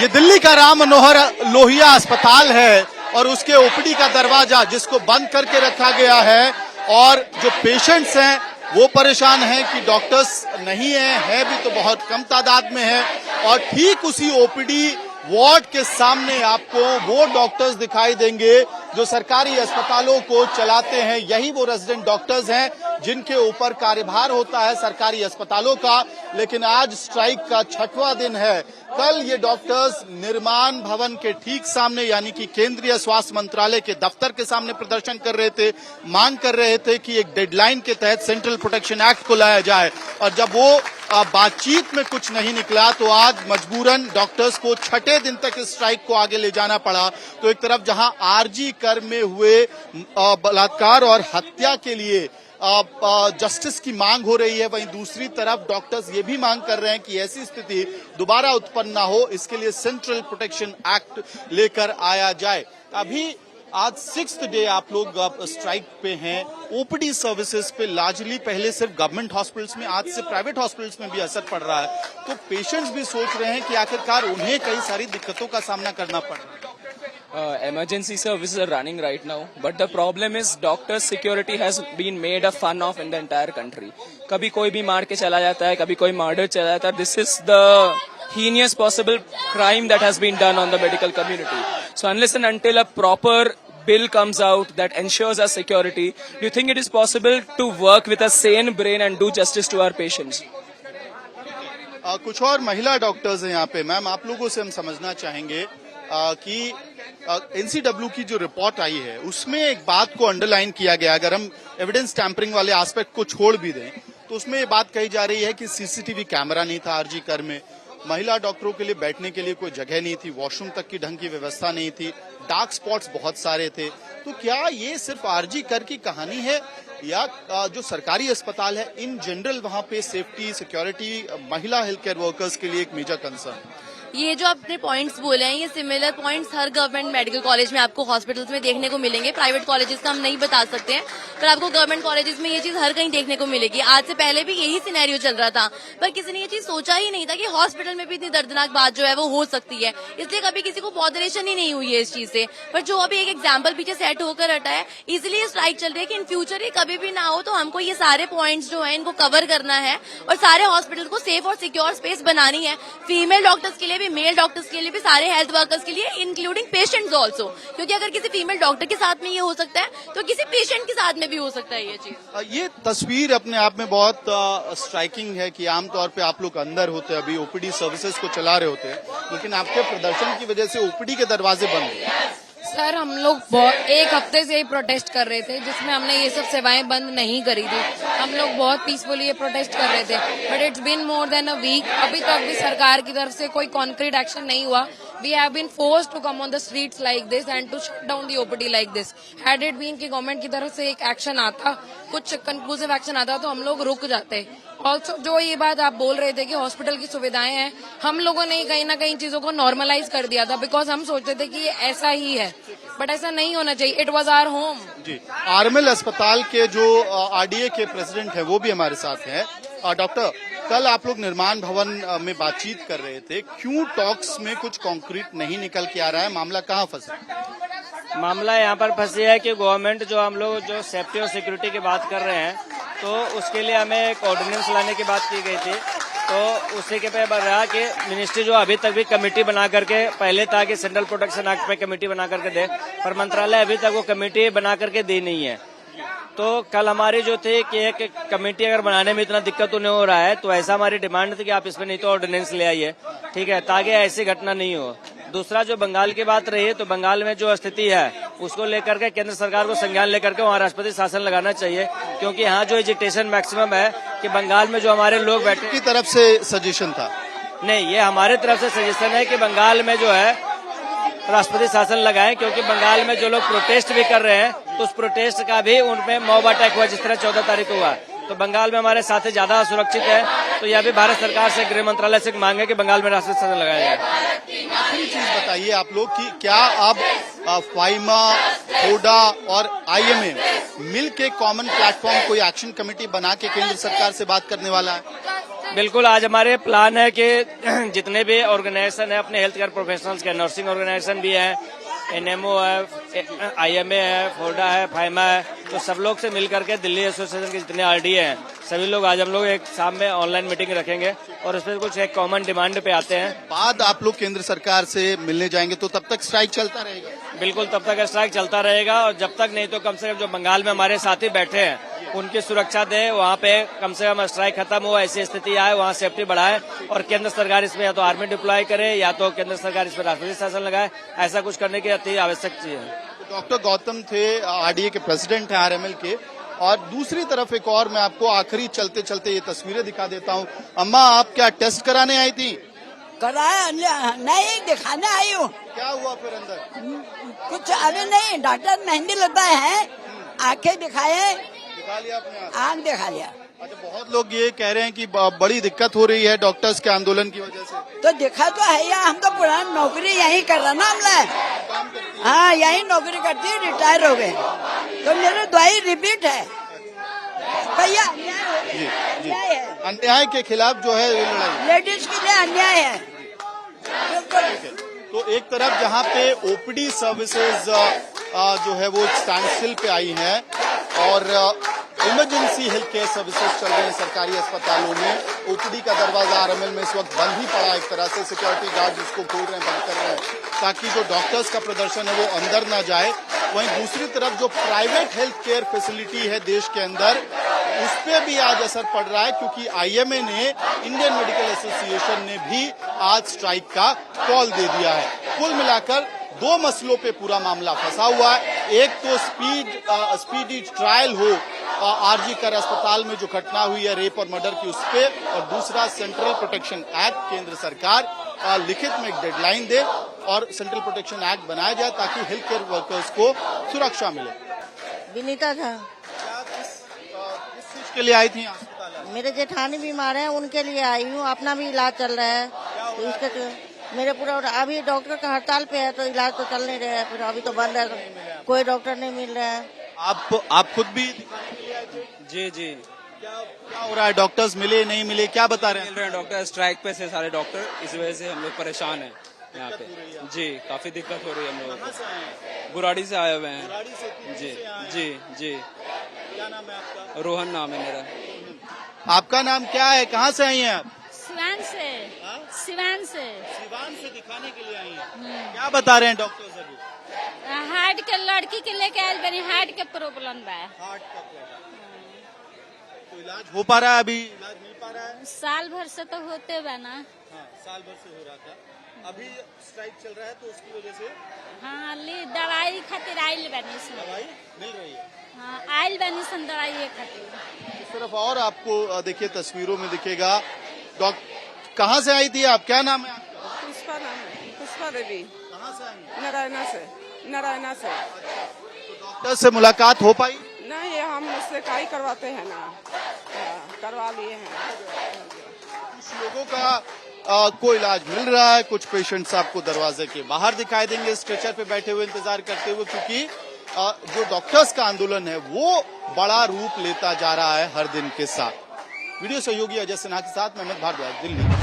ये दिल्ली का राम मनोहर लोहिया अस्पताल है और उसके ओपीडी का दरवाजा जिसको बंद करके रखा गया है और जो पेशेंट्स हैं वो परेशान हैं कि डॉक्टर्स नहीं है भी तो बहुत कम तादाद में है। और ठीक उसी ओपीडी वार्ड के सामने आपको वो डॉक्टर्स दिखाई देंगे जो सरकारी अस्पतालों को चलाते हैं। यही वो रेजिडेंट डॉक्टर्स हैं जिनके ऊपर कार्यभार होता है सरकारी अस्पतालों का। लेकिन आज स्ट्राइक का 6वां दिन है। कल ये डॉक्टर्स निर्माण भवन के ठीक सामने यानी कि केंद्रीय स्वास्थ्य मंत्रालय के दफ्तर के सामने प्रदर्शन कर रहे थे, मांग कर रहे थे कि एक डेडलाइन के तहत सेंट्रल प्रोटेक्शन एक्ट को लाया जाए। और जब वो बातचीत में कुछ नहीं निकला तो आज मजबूरन डॉक्टर्स को 6ठे दिन तक इस स्ट्राइक को आगे ले जाना पड़ा। तो एक तरफ जहां आरजी कर में हुए बलात्कार और हत्या के लिए जस्टिस की मांग हो रही है, वहीं दूसरी तरफ डॉक्टर्स ये भी मांग कर रहे हैं कि ऐसी स्थिति दोबारा उत्पन्न ना हो, इसके लिए सेंट्रल प्रोटेक्शन एक्ट लेकर आया जाए। अभी आज 6th डे आप लोग स्ट्राइक पे हैं। ओपीडी सर्विसेज पे लार्जली पहले सिर्फ गवर्नमेंट हॉस्पिटल्स में, आज से प्राइवेट हॉस्पिटल्स में भी असर पड़ रहा है। तो पेशेंट्स भी सोच रहे हैं कि आखिरकार उन्हें कई सारी दिक्कतों का सामना करना पड़ रहा है। Emergency services are running right now, but the problem is doctors' security has been made a fun of in the entire country. कभी कोई भी मार के चला जाता है, कभी कोई मर्डर चला जाता है. This is the heinous possible crime that has been done on the medical community. So unless and until a proper bill comes out that ensures our security, do you think it is possible to work with a sane brain and do justice to our patients? कुछ और महिला doctors हैं यहाँ पे। Ma'am, आप लोगों से हम समझना चाहेंगे कि एनसीडब्ल्यू की जो रिपोर्ट आई है उसमें एक बात को अंडरलाइन किया गया। अगर हम एविडेंस टैंपरिंग वाले एस्पेक्ट को छोड़ भी दें तो उसमें ये बात कही जा रही है कि सीसीटीवी कैमरा नहीं था आरजी कर में, महिला डॉक्टरों के लिए बैठने के लिए कोई जगह नहीं थी, वॉशरूम तक की ढंग की व्यवस्था नहीं थी, डार्क स्पॉट्स बहुत सारे थे। तो क्या ये सिर्फ आरजी कर की कहानी है या जो सरकारी अस्पताल है इन जनरल वहां पे सेफ्टी सिक्योरिटी महिला हेल्थ केयर वर्कर्स के लिए एक मेजर कंसर्न? ये जो आपने पॉइंट्स बोले हैं ये सिमिलर पॉइंट्स हर गवर्नमेंट मेडिकल कॉलेज में आपको हॉस्पिटल्स में देखने को मिलेंगे। प्राइवेट कॉलेजेस का हम नहीं बता सकते हैं, पर आपको गवर्नमेंट कॉलेजेस में ये चीज हर कहीं देखने को मिलेगी। आज से पहले भी यही सिनेरियो चल रहा था, पर किसी ने ये चीज सोचा ही नहीं था कि हॉस्पिटल में भी इतनी दर्दनाक बात जो है वो हो सकती है। इसलिए कभी किसी को बॉदरेशन ही नहीं हुई है इस चीज से। पर जो अभी एक एग्जाम्पल पीछे सेट होकर हटा है, इसलिए स्ट्राइक चल रही है कि इन फ्यूचर ये कभी भी ना हो। तो हमको ये सारे पॉइंट्स जो है इनको कवर करना है और सारे हॉस्पिटल को सेफ और सिक्योर स्पेस बनानी है, फीमेल डॉक्टर्स के लिए भी, मेल डॉक्टर्स के लिए भी, सारे हेल्थ वर्कर्स के लिए, इंक्लूडिंग पेशेंट्स ऑल्सो। क्योंकि अगर किसी फीमेल डॉक्टर के साथ में ये हो सकता है तो किसी पेशेंट के साथ में भी हो सकता है ये चीज। ये तस्वीर अपने आप में बहुत स्ट्राइकिंग है कि आमतौर पे आप लोग अंदर होते हैं, अभी ओपीडी सर्विसेज को चला रहे होते हैं, लेकिन आपके प्रदर्शन की वजह से ओपीडी के दरवाजे बंद हैं। सर, हम लोग एक हफ्ते से ही प्रोटेस्ट कर रहे थे जिसमें हमने ये सब सेवाएं बंद नहीं करी थी। हम लोग बहुत पीसफुली ये प्रोटेस्ट कर रहे थे, but it's been more than a week. अभी तक भी सरकार की तरफ से कोई कॉन्क्रीट एक्शन नहीं हुआ। We have been forced to come on the streets like this and to shut down the OPD like this. Had it been कि गवर्नमेंट की तरफ से एक एक्शन आता, कुछ कंक्लूसिव एक्शन आता तो हम लोग रुक जाते। ऑल्सो जो ये बात आप बोल रहे थे कि हॉस्पिटल की सुविधाएं हैं, हम लोगों ने कहीं ना कहीं चीजों को नॉर्मलाइज कर दिया था बिकॉज हम सोचते थे कि ये ऐसा ही है, बट ऐसा नहीं होना चाहिए। It was our home. जी, आरएमएल अस्पताल के जो आरडीए के प्रेसिडेंट है वो भी हमारे साथ है। डॉक्टर, कल आप लोग निर्माण भवन में बातचीत कर रहे थे, क्यों टॉक्स में कुछ कॉन्क्रीट नहीं निकल के आ रहा है? मामला कहाँ फंसा? मामला यहाँ पर फंसी है कि गवर्नमेंट जो हम लोग जो सेफ्टी और सिक्योरिटी की बात कर रहे हैं तो उसके लिए हमें एक ऑर्डिनेंस लाने की बात की गई थी। तो उसी के पे रहा कि मिनिस्ट्री जो अभी तक भी कमेटी बना करके, पहले था कि सेंट्रल प्रोटेक्शन एक्ट पे कमेटी बना करके दे, पर मंत्रालय अभी तक वो कमेटी बना करके दी नहीं है। तो कल हमारी जो थी कि एक कमेटी अगर बनाने में इतना दिक्कत तो नहीं हो रहा है तो ऐसा हमारी डिमांड थी कि आप इसमें नहीं तो ऑर्डिनेंस ले आइए, ठीक है, ताकि ऐसी घटना नहीं हो। दूसरा जो बंगाल की बात रही है तो बंगाल में जो स्थिति है उसको लेकर के केंद्र सरकार को संज्ञान लेकर के वहाँ राष्ट्रपति शासन लगाना चाहिए, क्योंकि यहाँ जो एजिटेशन मैक्सिमम है कि बंगाल में जो हमारे लोग बैठे। की तरफ से सजेशन था? नहीं, ये हमारे तरफ से सजेशन है कि बंगाल में जो है राष्ट्रपति शासन लगाएं, क्योंकि बंगाल में जो लोग प्रोटेस्ट भी कर रहे हैं तो उस प्रोटेस्ट का भी उनमें मॉब अटैक हुआ जिस तरह 14 तारीख को हुआ। तो बंगाल में हमारे साथी ज्यादा सुरक्षित है, तो यह भी भारत सरकार से, गृह मंत्रालय से मांग है कि बंगाल में राष्ट्रपति शासन लगाया जाए। आखिरी चीज बताइए आप लोग कि क्या अब फाइमा, फोडा और आईएमए मिल के कॉमन प्लेटफॉर्म कोई एक्शन कमेटी बना के केंद्र सरकार से बात करने वाला है? बिल्कुल, आज हमारे प्लान है कि जितने भी ऑर्गेनाइजेशन है अपने हेल्थ केयर प्रोफेशनल्स के, नर्सिंग ऑर्गेनाइजेशन भी है, एनएमओ है, आईएमए है, फोर्डा है, फाइमा है, तो सब लोग से मिल करके दिल्ली एसोसिएशन के जितने आरडीए हैं सभी लोग आज हम लोग एक शाम में ऑनलाइन मीटिंग रखेंगे और उसमें कुछ एक कॉमन डिमांड पे आते हैं। बाद आप लोग केंद्र सरकार से मिलने जाएंगे तो तब तक स्ट्राइक चलता रहेगा? बिल्कुल, तब तक स्ट्राइक चलता रहेगा और जब तक नहीं तो कम से कम जो बंगाल में हमारे साथी बैठे हैं उनकी सुरक्षा दे, वहाँ पे कम से कम स्ट्राइक खत्म हो, ऐसी स्थिति आए, वहाँ सेफ्टी बढ़ाए और केंद्र सरकार इसमें या तो आर्मी डिप्लॉय करे या तो केंद्र सरकार इसमें राष्ट्रीय शासन लगाए, ऐसा कुछ करने की अति आवश्यक चीज है। डॉक्टर गौतम थे, आरडीए के प्रेसिडेंट हैं आरएमएल के। और दूसरी तरफ एक और मैं आपको आखिरी चलते चलते ये तस्वीरें दिखा देता हूँ। अम्मा, आप क्या टेस्ट कराने आई थी? कराया नहीं, दिखाने आई हूँ। क्या हुआ फिर अंदर? कुछ अभी नहीं, डॉक्टर मेहंदी लगाए हैं, आंखें दिखाए, दिखा लिया आपने? आंख दिखा लिया। अच्छा, बहुत लोग ये कह रहे हैं कि बड़ी दिक्कत हो रही है डॉक्टर्स के आंदोलन की वजह से। तो दिखा तो है यार, हम तो पुरानी नौकरी यहीं कर रहा ना हमने। हाँ, यहीं नौकरी करती, रिटायर हो गए, तो मेरी दवाई रिपीट है भैया। अन्याय है, अन्याय के खिलाफ जो है ये लड़ाई लेडीज के लिए अन्याय है। तो एक तरफ जहाँ पे ओपीडी सर्विसेज जो है वो स्टैंड स्टिल पे आई हैं और इमरजेंसी हेल्थ केयर सर्विसेज चल रहे हैं सरकारी अस्पतालों में। ओपीडी का दरवाजा आरएमएल में इस वक्त बंद ही पड़ा, एक तरह से सिक्योरिटी गार्ड जिसको खोल रहे हैं, बंद कर रहे हैं ताकि जो डॉक्टर्स का प्रदर्शन है वो अंदर ना जाए। वहीं दूसरी तरफ जो प्राइवेट हेल्थ केयर फैसिलिटी है देश के अंदर, उस पर भी आज असर पड़ रहा है क्योंकि आईएमए ने, इंडियन मेडिकल एसोसिएशन ने भी आज स्ट्राइक का कॉल दे दिया है। कुल मिलाकर दो मसलों पे पूरा मामला फंसा हुआ है। एक तो स्पीडी ट्रायल हो आरजी कर अस्पताल में जो घटना हुई है रेप और मर्डर की, उस पे, और दूसरा सेंट्रल प्रोटेक्शन एक्ट, केंद्र सरकार लिखित में एक डेडलाइन दे और सेंट्रल प्रोटेक्शन एक्ट बनाया जाए ताकि हेल्थ केयर वर्कर्स को सुरक्षा मिले। विनीता था। किस चीज के लिए आई थी अस्पताल? मेरे जेठानी बीमार है, उनके लिए आई हूँ, अपना भी इलाज चल रहा है। तो इसके तो मेरे पूरा अभी डॉक्टर का हड़ताल पे है तो इलाज तो चल नहीं रहा है, फिर अभी तो बंद है, कोई डॉक्टर नहीं मिल रहा है। आप खुद भी? जी। क्या हो रहा है? डॉक्टर्स मिले नहीं मिले, क्या बता रहे हैं? मिल रहे हैं डॉक्टर, स्ट्राइक पे से सारे डॉक्टर, इस वजह से हम लोग परेशान हैं यहाँ पे। जी, काफी दिक्कत हो रही है हम लोगों को। बुराड़ी से आए हुए हैं। जी। क्या नाम है आपका? रोहन नाम है मेरा। आपका नाम क्या है? कहाँ से आई हैं आप? सिवान से। सिवान से दिखाने के लिए आई हैं। क्या बता रहे हैं डॉक्टर्स अभी? हार्ट के लड़की के लेके आयल बनी, हार्ट के प्रॉब्लम बा। हार्ट का प्रॉब्लम। तो इलाज हो पा रहा है अभी? इलाज मिल पा रहा है? साल भर से तो होते बा ना। हाँ, साल भर से हो रहा था, अभी स्ट्राइक चल रहा है तो उसकी वजह से। हाँ, दवाई खातिर आयल बनी सन। दवाई मिल रही है? हाँ, आयल बनी सन दवाई खातिर। इस तरफ और आपको देखिए तस्वीरों में दिखेगा। कहाँ से आई थी आप? क्या नाम है आपका? पुष्पा नाम है, पुष्पा देवी। कहाँ से आई? नारायणा से। तो डॉक्टर से मुलाकात हो पाई? नहीं, हम उससे काई करवाते हैं ना, करवा लिए हैं। कुछ लोगों का को इलाज मिल रहा है, कुछ पेशेंट्स आपको दरवाजे के बाहर दिखाई देंगे स्ट्रेचर पे बैठे हुए इंतजार करते हुए, क्योंकि जो डॉक्टर्स का आंदोलन है वो बड़ा रूप लेता जा रहा है हर दिन के साथ। वीडियो सहयोगी अजय सिन्हा के साथ मैं भारद्वाज, दिल्ली।